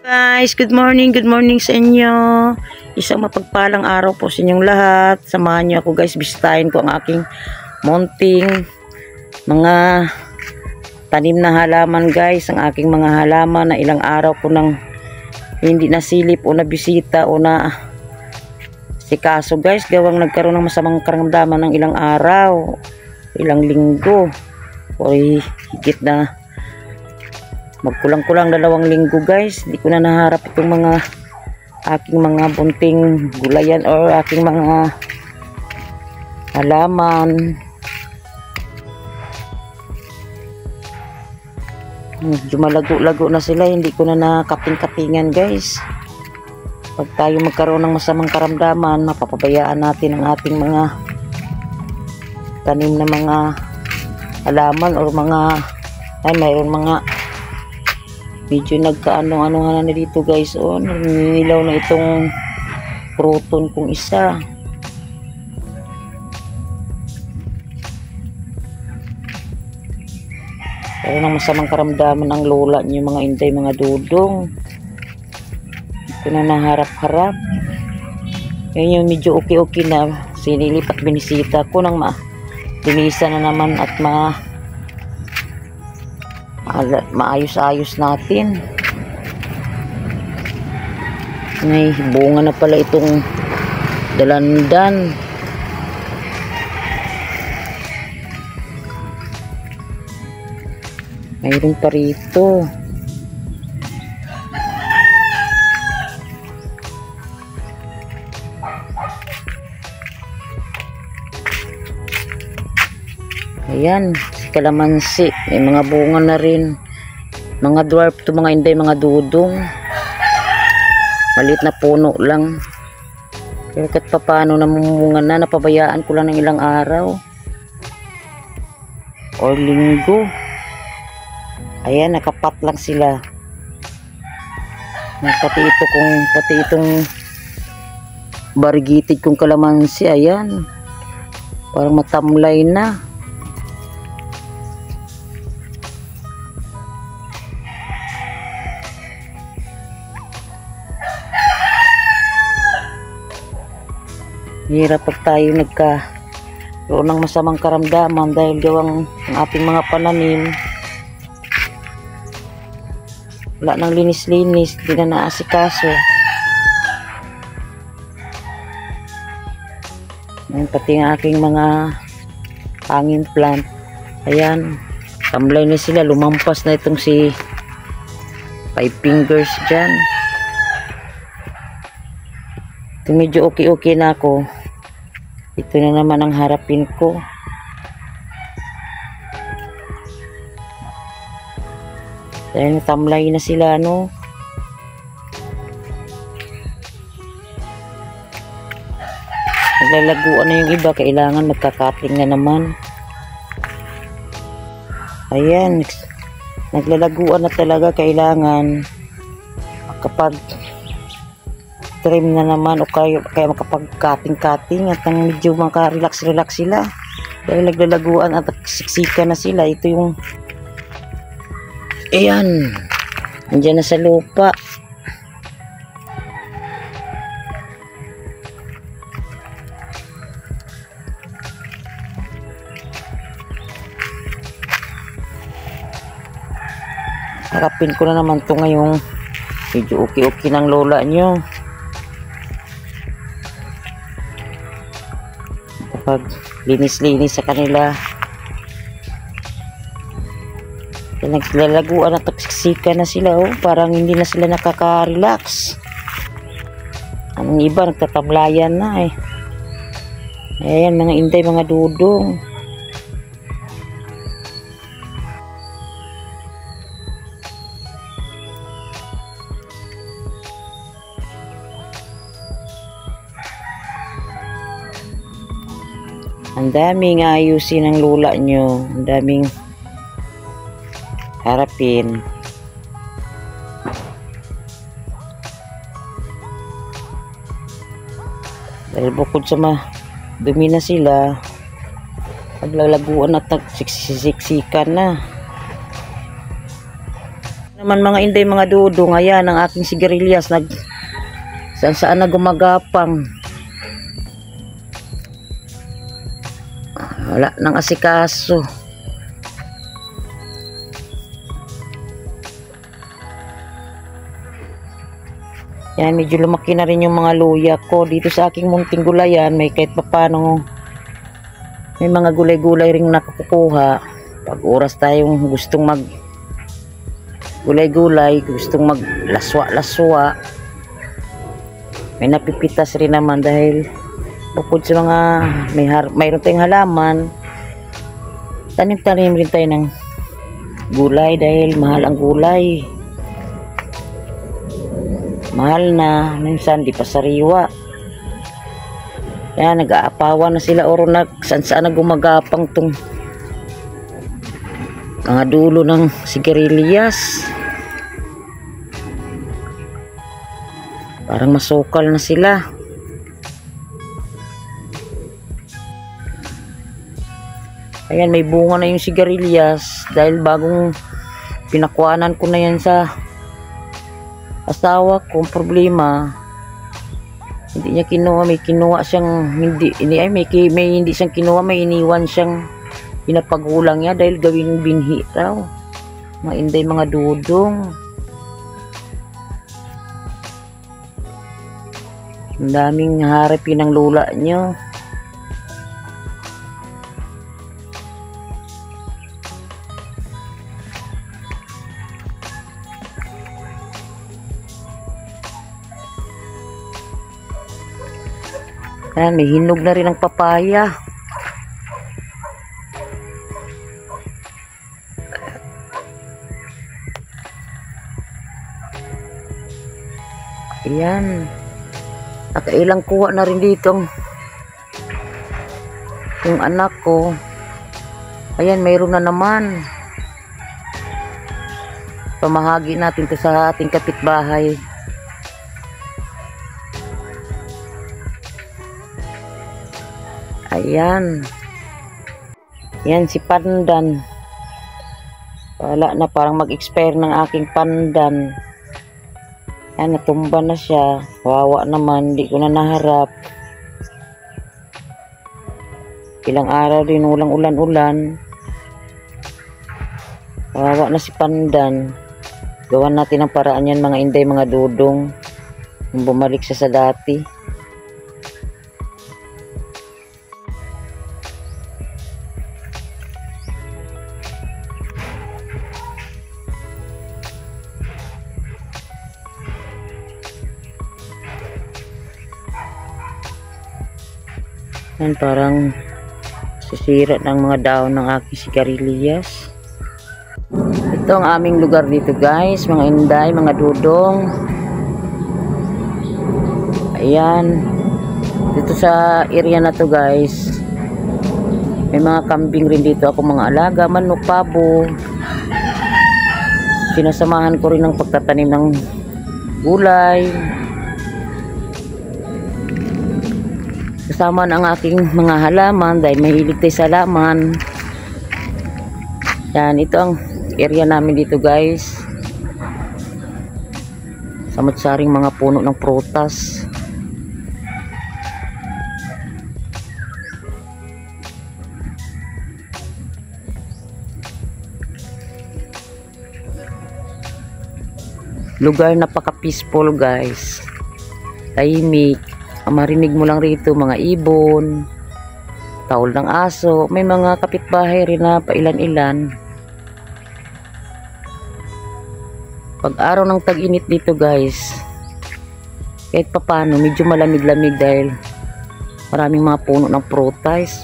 Guys, good morning sa inyo. Isang mapagpalang araw po sa inyong lahat. Samahan niyo ako guys, bisitahin ko ang aking munting mga tanim na halaman guys. Ang aking mga halaman na ilang araw ko nang hindi nasilip o nabisita o na sikaso guys. Gawang nagkaroon ng masamang karamdaman ng ilang araw, ilang linggo o higit na magkulang-kulang 2 linggo guys. Hindi ko na naharap itong mga aking mga bunting gulayan or aking mga halaman. Medyo malago-lago na sila, hindi ko na nakaping-kapingan guys. Pag tayo magkaroon ng masamang karamdaman, mapapabayaan natin ang ating mga tanim na mga halaman or mga mayroon mga medyo nagkaano-ano na dito guys. Oh, nanilaw na itong proton kong isa. Pero nang masamang karamdaman ang lola niyo mga inday, mga dudong. Ito na naharap-harap. Ngayon yung medyo okay na. Sinilip at binisita ko nang dinisa na naman at maayos-ayos natin. May bunga na pala itong dalandan. Mayroon pa rito. Ayan, si kalamansi, may mga bunga na rin. Mga dwarf to mga inday, mga dudong. Maliit na puno lang. Pero kahit pa paano namumunga na, napabayaan ko lang ng ilang araw o linggo. Ayan, nakapat lang sila. Pati itong barigitid kong kalamansi, ayan. Parang matamlay na. Hirap pag tayo nagkaroon ng masamang karamdaman dahil gawang ang ating mga pananim wala nang linis-linis, hindi na naasikaso. Pati ang aking mga hanging plant, ayan, tamlay na sila. Lumampas na itong si 5 fingers dyan. Ito medyo okay na ako. Ito na naman ang harapin ko. Dahil tamlay na sila, no? Naglalaguan na yung iba, kailangan magkakatling na naman. Ayan, naglalaguan na talaga, kailangan kapag trim na naman o kaya makapag-cutting at ang medyo maka-relax sila dahil naglalaguan at siksika na sila. Ito yung ayan, andyan na sa lupa. Harapin ko na naman to ngayong medyo okay ng lola nyo. Pag linis-linis sa kanila, naglalaguan at taksiksika na sila, oh, parang hindi na sila nakaka-relax. Ang iba nagtatamlayan na eh. Ayan mga inday, mga dudong. Ang daming ayusin ng lola nyo. Ang daming harapin. Dahil bukod sa dumi na sila, paglalaguan at nagsiksikan na. Naman mga inday, mga dudong, ayan ang aking sigarilyas saan na gumagapang. Wala nang asikaso. Yan, medyo lumaki na rin yung mga luya ko. Dito sa aking munting gulayan, may kahit papano, may mga gulay-gulay ring nakukuha. Pag oras tayong gustong mag gulay-gulay, gustong mag laswa-laswa, may napipitas rin naman dahil bukod sa mga mayroon tayong halaman, tanim-tanim rin tayo ng gulay dahil mahal ang gulay. Mahal na, minsan di pa sariwa. Yan, nag-aapawan na sila oro saan na gumagapang tong mga dulo ng sigarilyas. Parang masukal na sila. Ayan, may bunga na yung sigarilyas dahil bagong pinakwanan ko na yan sa asawa ko. Problema, hindi niya kinuha, may kinuha siyang hindi siyang kinuha, may iniwan siyang pinapagulang niya dahil gawing binhi raw. Mga inday, mga dudong, ang daming harapin ng lula niyo. Ayan, may hinog na rin ang papaya. Ayan. Nakailang kuha na rin dito yung anak ko. Ayan, mayroon na naman. Pamahagi natin to sa ating kapitbahay. Ayan. Yan si pandan. Wala na, parang mag-expire ng aking pandan. Ayan, natumba na siya. Wawa naman, hindi ko na naharap. Ilang araw din, ulang ulan-ulan. Wawa na si pandan. Gawan natin ang paraan yan, mga inday, mga dudong. Bumalik siya sa dati. Yan, parang sisira ng mga daon ng aking sigarilyas. Ito ang aming lugar dito, guys, mga inday, mga dudong. Ayan, dito sa area na to, guys, may mga kambing rin dito ako, mga alaga, manok, pabo. Sinasamahan ko rin ng pagtatanim ng gulay. Kasama ng aking mga halaman dahil mahilig tayo sa halaman. Yan, ito ang area namin dito, guys. Samot-saring mga puno ng prutas. Lugar napaka-peaceful, guys. Tahimik. Ang marinig mo lang rito, mga ibon, taol ng aso, may mga kapitbahay rin na pailan-ilan. Pag araw ng tag-init dito, guys, kahit papano, medyo malamig-lamig dahil maraming mga puno ng prutas.